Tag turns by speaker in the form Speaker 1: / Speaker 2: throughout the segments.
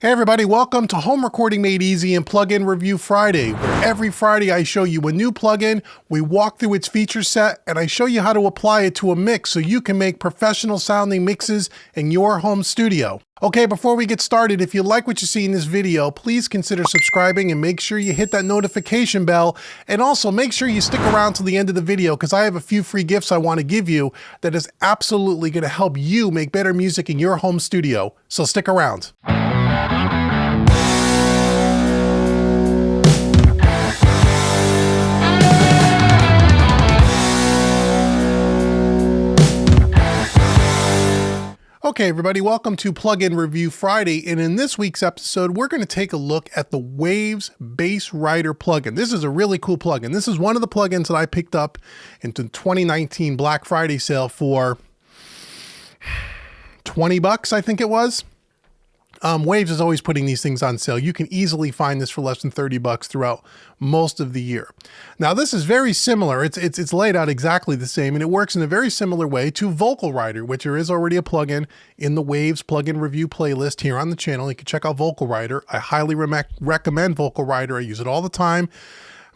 Speaker 1: Hey everybody, welcome to Home Recording Made Easy and Plugin Review Friday, where every Friday I show you a new plugin, we walk through its feature set, and I show you how to apply it to a mix so you can make professional sounding mixes in your home studio. Okay, before we get started, if you like what you see in this video, please consider subscribing and make sure you hit that notification bell, and also make sure you stick around till the end of the video because I have a few free gifts I want to give you that is absolutely going to help you make better music in your home studio. So stick around. Okay, everybody, welcome to Plugin Review Friday, and in this week's episode, we're going to take a look at the Waves Bass Rider plugin. This is a really cool plugin. This is one of the plugins that I picked up into 2019 Black Friday sale for 20 bucks, I think it was. Waves is always putting these things on sale. You can easily find this for less than 30 bucks throughout most of the year. Now, this is very similar. It's laid out exactly the same, and it works in a very similar way to Vocal Rider, which there is already a plugin in the Waves plugin review playlist here on the channel. You can check out Vocal Rider. I highly recommend Vocal Rider. I use it all the time.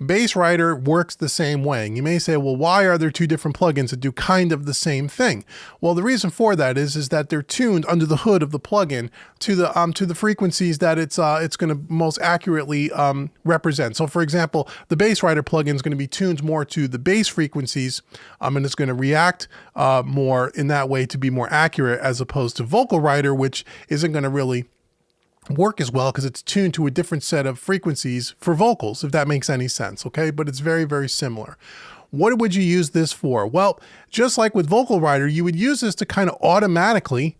Speaker 1: Bass Rider works the same way. And you may say, well, why are there two different plugins that do kind of the same thing? Well, the reason for that is that they're tuned under the hood of the plugin to the frequencies that it's going to most accurately represent. So, for example, the Bass Rider plugin is going to be tuned more to the bass frequencies, and it's going to react more in that way to be more accurate, as opposed to Vocal Rider, which isn't going to really work as well because it's tuned to a different set of frequencies for vocals, if that makes any sense, okay? But it's very, very similar. What would you use this for? Well, just like with Vocal Rider, you would use this to kind of automatically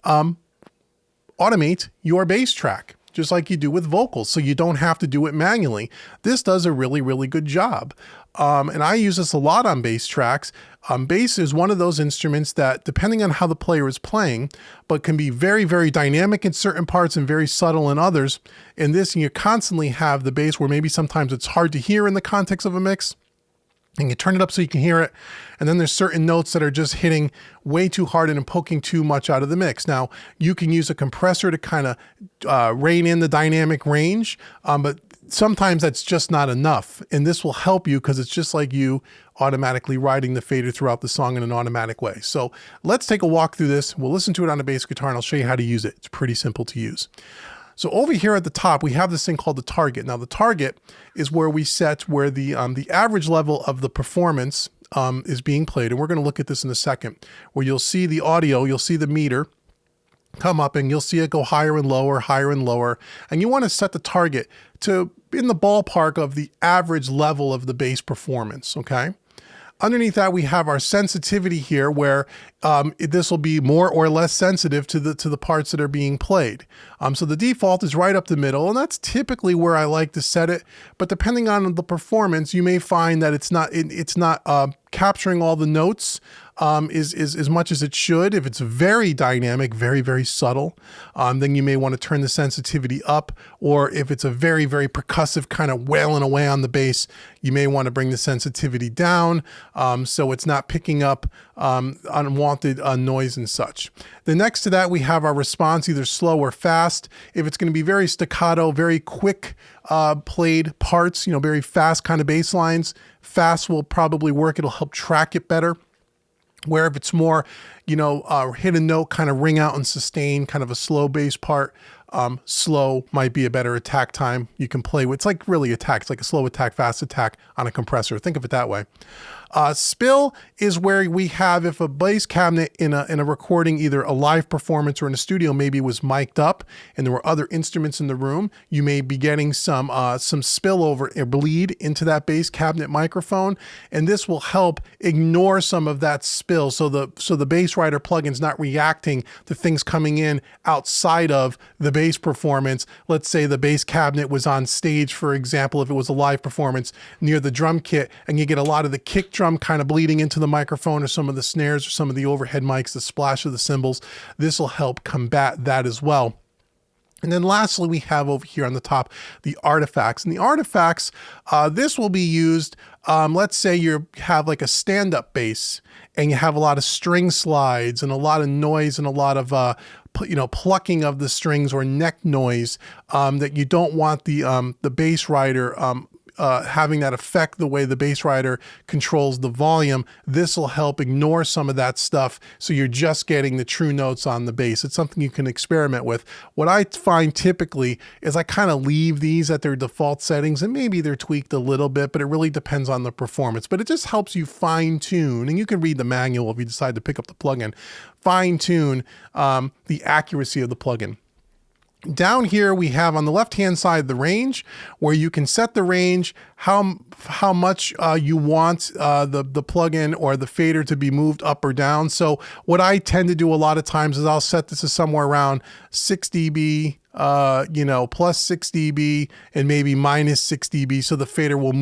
Speaker 1: automate your bass track, just like you do with vocals, so you don't have to do it manually. This does a really, really good job. And I use this a lot on bass tracks. Bass is one of those instruments that, depending on how the player is playing, but can be very, very dynamic in certain parts and very subtle in others. In this, you constantly have the bass where maybe sometimes it's hard to hear in the context of a mix, and you turn it up so you can hear it. And then there's certain notes that are just hitting way too hard and poking too much out of the mix. Now, you can use a compressor to kind of rein in the dynamic range, but sometimes that's just not enough. And this will help you because it's just like you automatically riding the fader throughout the song in an automatic way. So let's take a walk through this. We'll listen to it on a bass guitar and I'll show you how to use it. It's pretty simple to use. So over here at the top, we have this thing called the target. Now the target is where we set where the average level of the performance is being played. And we're going to look at this in a second, where you'll see the audio, you'll see the meter come up and you'll see it go higher and lower. And you want to set the target to in the ballpark of the average level of the bass performance, okay? Underneath that, we have our sensitivity here, where this will be more or less sensitive to the parts that are being played. So the default is right up the middle, and that's typically where I like to set it. But depending on the performance, you may find that it's not capturing all the notes as much as it should. If it's very dynamic, very, very subtle, then you may want to turn the sensitivity up. Or if it's a very, very percussive kind of wailing away on the bass, you may want to bring the sensitivity down so it's not picking up unwanted noise and such. Then next to that, we have our response, either slow or fast. If it's going to be very staccato, very quick played parts, very fast kind of bass lines, fast will probably work. It'll help track it better. Where if it's more, hit a note, kind of ring out and sustain, kind of a slow bass part, slow might be a better attack time you can play with. It's like really attack. It's like a slow attack, fast attack on a compressor. Think of it that way. Spill is where we have, if a bass cabinet in a recording, either a live performance or in a studio, maybe was mic'd up and there were other instruments in the room, you may be getting some spillover or bleed into that bass cabinet microphone, and this will help ignore some of that spill. So the Bass Rider plugin's not reacting to things coming in outside of the bass performance. Let's say the bass cabinet was on stage, for example, if it was a live performance near the drum kit, and you get a lot of the kick drum kind of bleeding into the microphone, or some of the snares, or some of the overhead mics, the splash of the cymbals. This will help combat that as well. And then lastly, we have over here on the top, the artifacts. And the artifacts, this will be used, let's say you have like a stand-up bass and you have a lot of string slides and a lot of noise and a lot of, plucking of the strings or neck noise that you don't want the bass rider having that affect the way the bass rider controls the volume. This will help ignore some of that stuff, so you're just getting the true notes on the bass. It's something you can experiment with. What I find typically is I kind of leave these at their default settings, and maybe they're tweaked a little bit, but it really depends on the performance. But it just helps you fine tune, and you can read the manual if you decide to pick up the plugin, fine tune the accuracy of the plugin. Down here we have on the left hand side the range, where you can set the range, how much you want the plugin or the fader to be moved up or down. So what I tend to do a lot of times is I'll set this to somewhere around 6 dB, plus 6 dB and maybe minus 6 dB, so the fader won't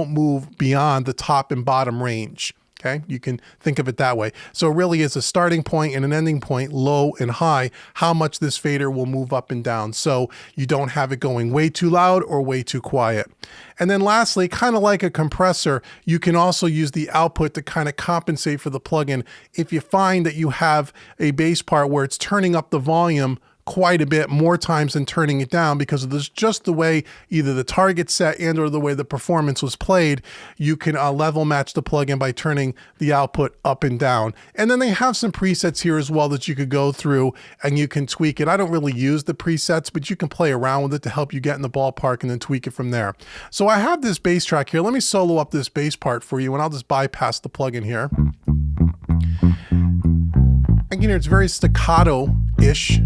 Speaker 1: move beyond the top and bottom range. Okay, you can think of it that way. So it really is a starting point and an ending point, low and high, how much this fader will move up and down, so you don't have it going way too loud or way too quiet. And then lastly, kind of like a compressor, you can also use the output to kind of compensate for the plugin. If you find that you have a bass part where it's turning up the volume quite a bit more times than turning it down because of this, just the way either the target set and or the way the performance was played, you can level match the plugin by turning the output up and down. And then they have some presets here as well that you could go through and you can tweak it. I don't really use the presets, but you can play around with it to help you get in the ballpark and then tweak it from there. So I have this bass track here. Let me solo up this bass part for you, and I'll just bypass the plugin here. And it's very staccato-ish.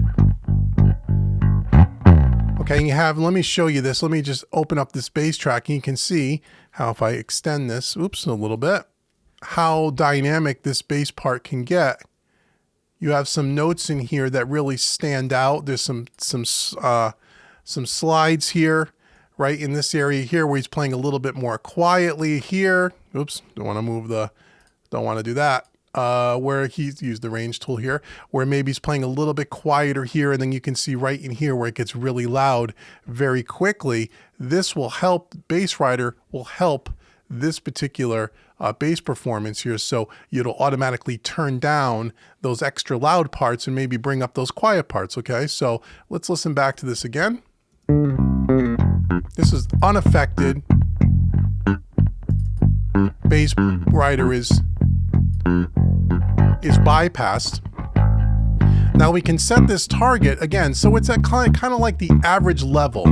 Speaker 1: Okay, and you have, let me show you this. Let me just open up this bass track, and you can see how if I extend this, a little bit, how dynamic this bass part can get. You have some notes in here that really stand out. There's some slides here, right in this area here where he's playing a little bit more quietly here. Don't want to do that. Where he's used the range tool here, where maybe he's playing a little bit quieter here, and then you can see right in here where it gets really loud very quickly. This will help, Bass Rider will help this particular bass performance here, so it'll automatically turn down those extra loud parts and maybe bring up those quiet parts, okay? So let's listen back to this again. This is unaffected. Bass Rider is bypassed. Now we can set this target again, so it's at kind of like the average level,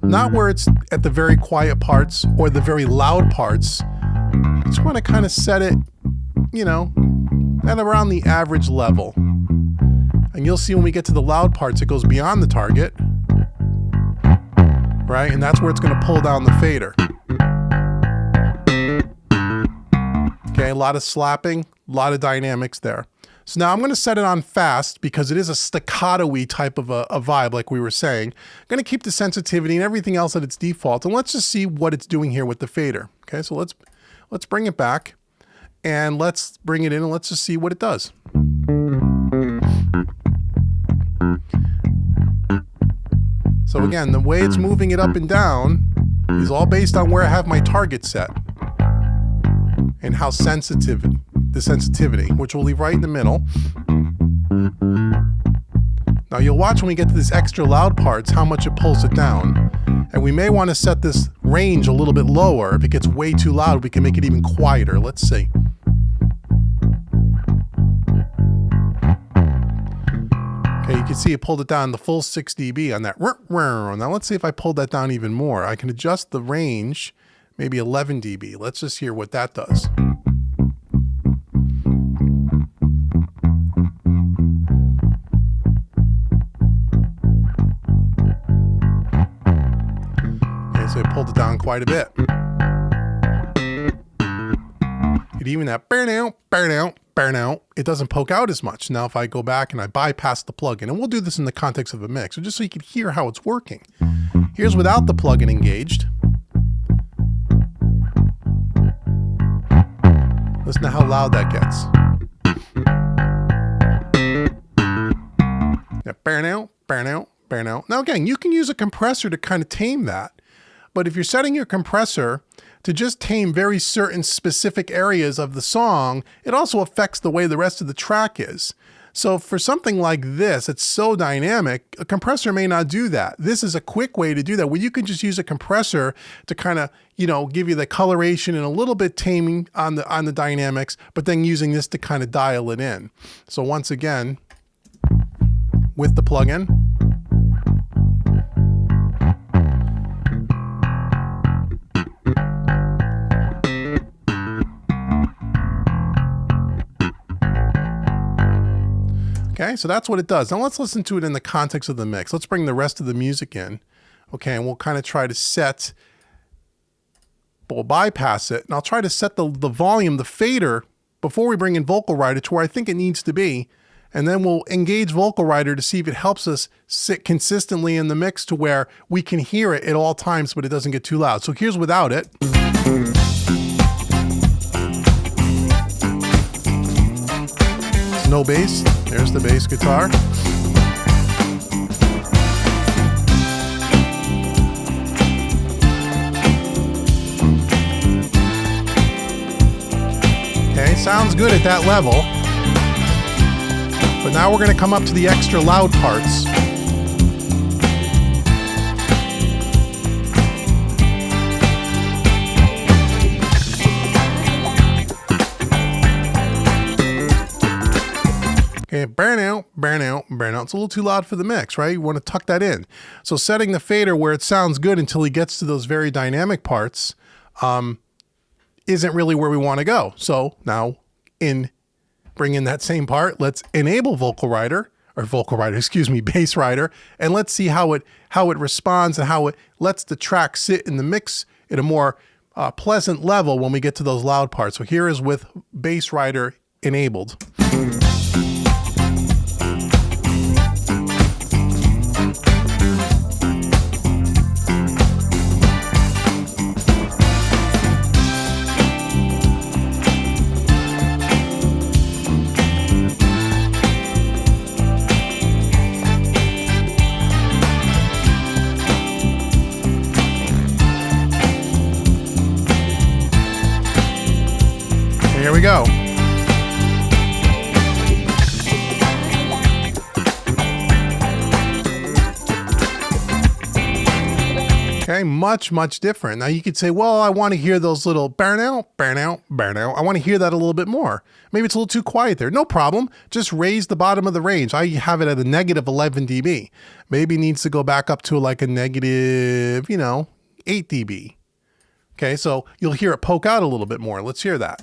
Speaker 1: not where it's at the very quiet parts or the very loud parts. Just want to kind of set it, at around the average level. And you'll see when we get to the loud parts, it goes beyond the target, right? And that's where it's going to pull down the fader. Okay, a lot of slapping, a lot of dynamics there. So now I'm going to set it on fast because it is a staccato-y type of a vibe, like we were saying. I'm going to keep the sensitivity and everything else at its default, and let's just see what it's doing here with the fader. Okay, so let's bring it back, and let's bring it in, and let's just see what it does. So again, the way it's moving it up and down is all based on where I have my target set and how sensitive, the sensitivity, which we'll leave right in the middle. Now you'll watch when we get to this extra loud parts how much it pulls it down. And we may want to set this range a little bit lower. If it gets way too loud, we can make it even quieter. Let's see. Okay, you can see it pulled it down the full 6 dB on that. Now let's see if I pulled that down even more. I can adjust the range, maybe 11 dB. Let's just hear what that does. Okay, so I pulled it down quite a bit. And even that burnout, it doesn't poke out as much. Now if I go back and I bypass the plugin, and we'll do this in the context of a mix, so just so you can hear how it's working. Here's without the plugin engaged. Listen to how loud that gets. Yeah, bear now. Now again, you can use a compressor to kind of tame that. But if you're setting your compressor to just tame very certain specific areas of the song, it also affects the way the rest of the track is. So for something like this, it's so dynamic, a compressor may not do that. This is a quick way to do that, where you can just use a compressor to kind of, give you the coloration and a little bit taming on the dynamics, but then using this to kind of dial it in. So once again, with the plugin, okay, so that's what it does. Now let's listen to it in the context of the mix. Let's bring the rest of the music in. Okay, and we'll kind of try to set, we'll bypass it, and I'll try to set the volume, the fader, before we bring in Vocal Rider to where I think it needs to be. And then we'll engage Vocal Rider to see if it helps us sit consistently in the mix to where we can hear it at all times, but it doesn't get too loud. So here's without it. No bass. There's the bass guitar. Okay, sounds good at that level. But now we're going to come up to the extra loud parts. Okay, burn out. It's a little too loud for the mix, right? You want to tuck that in. So setting the fader where it sounds good until he gets to those very dynamic parts isn't really where we want to go. So now bring in that same part, let's enable Bass Rider, and let's see how it responds and how it lets the track sit in the mix at a more pleasant level when we get to those loud parts. So here is with Bass Rider enabled. Here we go. Okay, much different. Now you could say, well, I want to hear those little burn out. I want to hear that a little bit more. Maybe it's a little too quiet there. No problem. Just raise the bottom of the range. I have it at a negative 11 dB. Maybe it needs to go back up to like a negative, 8 dB. Okay, so you'll hear it poke out a little bit more. Let's hear that.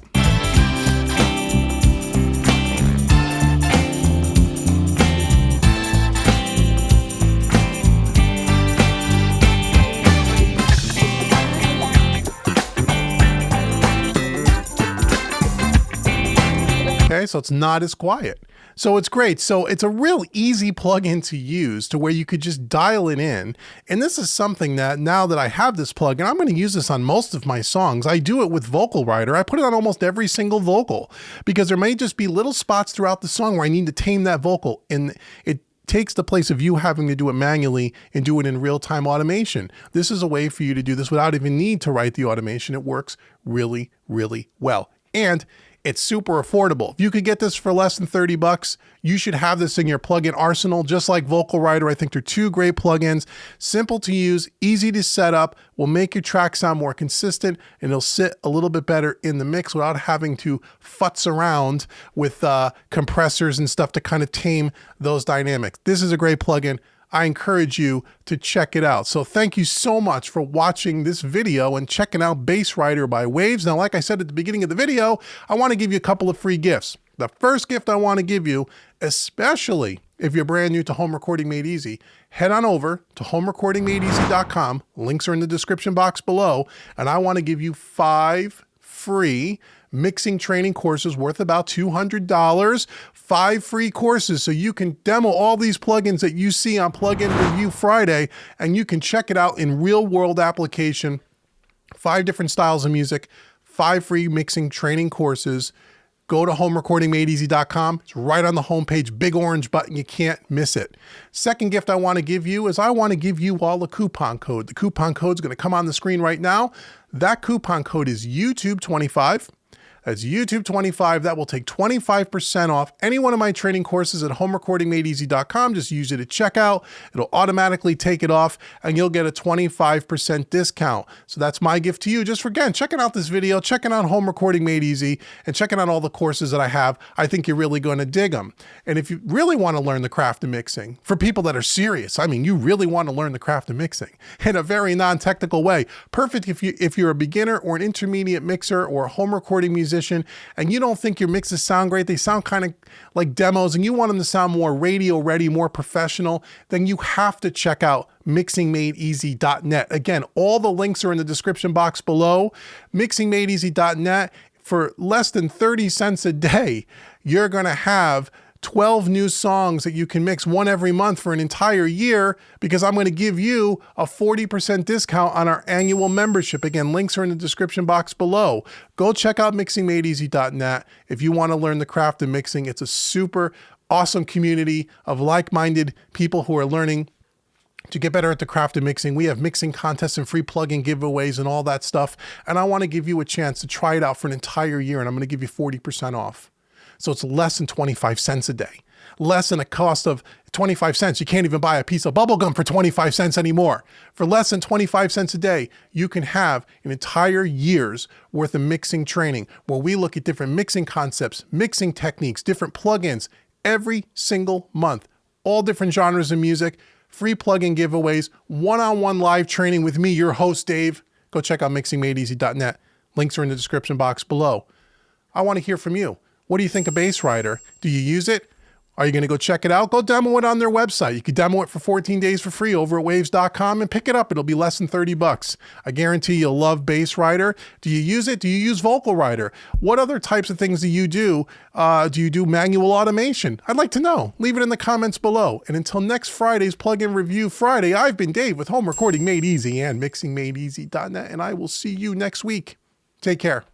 Speaker 1: Okay, so it's not as quiet. So it's great. So it's a real easy plugin to use to where you could just dial it in. And this is something that now that I have this plugin, I'm going to use this on most of my songs. I do it with Vocal Rider. I put it on almost every single vocal because there may just be little spots throughout the song where I need to tame that vocal, and it takes the place of you having to do it manually and do it in real-time automation. This is a way for you to do this without even need to write the automation. It works really, really well. And it's super affordable. If you could get this for less than 30 bucks, you should have this in your plugin arsenal, just like Vocal Rider. I think they're two great plugins, simple to use, easy to set up, will make your track sound more consistent, and it'll sit a little bit better in the mix without having to futz around with compressors and stuff to kind of tame those dynamics. This is a great plugin. I encourage you to check it out. So thank you so much for watching this video and checking out Bass Rider by Waves. Now, like I said at the beginning of the video, I want to give you a couple of free gifts. The first gift I want to give you, especially if you're brand new to Home Recording Made Easy, head on over to homerecordingmadeeasy.com. Links are in the description box below. And I want to give you 5 free mixing training courses worth about $200, 5 free courses so you can demo all these plugins that you see on Plugin Review Friday, and you can check it out in real world application. 5 different styles of music, 5 free mixing training courses. go to homerecordingmadeeasy.com. It's right on the homepage, big orange button. You can't miss it. Second gift I want to give you is I want to give you all a coupon code. The coupon code is going to come on the screen right now. That coupon code is YouTube25. That's YouTube25. That will take 25% off any one of my training courses at homerecordingmadeeasy.com. Just use it at checkout. It'll automatically take it off and you'll get a 25% discount. So that's my gift to you. Just for, again, checking out this video, checking out Home Recording Made Easy, and checking out all the courses that I have. I think you're really going to dig them. And if you really want to learn the craft of mixing, for people that are serious, I mean, you really want to learn the craft of mixing in a very non-technical way. Perfect if you're a beginner or an intermediate mixer or a home recording musician, and you don't think your mixes sound great, they sound kind of like demos, and you want them to sound more radio ready, more professional, then you have to check out mixingmadeeasy.net. Again, all the links are in the description box below. Mixingmadeeasy.net. For less than 30 cents a day, you're going to have 12 new songs that you can mix, one every month for an entire year, because I'm going to give you a 40% discount on our annual membership. Again, links are in the description box below. Go check out mixingmadeeasy.net if you want to learn the craft of mixing. It's a super awesome community of like-minded people who are learning to get better at the craft of mixing. We have mixing contests and free plugin giveaways and all that stuff. And I want to give you a chance to try it out for an entire year, and I'm going to give you 40% off. So it's less than 25 cents a day, less than a cost of 25 cents. You can't even buy a piece of bubble gum for 25 cents anymore. For less than 25 cents a day, you can have an entire year's worth of mixing training where we look at different mixing concepts, mixing techniques, different plugins every single month, all different genres of music, free plugin giveaways, one-on-one live training with me, your host, Dave. Go check out mixingmadeeasy.net. Links are in the description box below. I want to hear from you. What do you think of Bass Rider? Do you use it? Are you going to go check it out? Go demo it on their website. You can demo it for 14 days for free over at waves.com and pick it up. It'll be less than 30 bucks. I guarantee you'll love Bass Rider. Do you use it? Do you use Vocal Rider? What other types of things do you do? Do you do manual automation? I'd like to know. Leave it in the comments below. And until next Friday's Plugin Review Friday, I've been Dave with Home Recording Made Easy and MixingMadeEasy.net, and I will see you next week. Take care.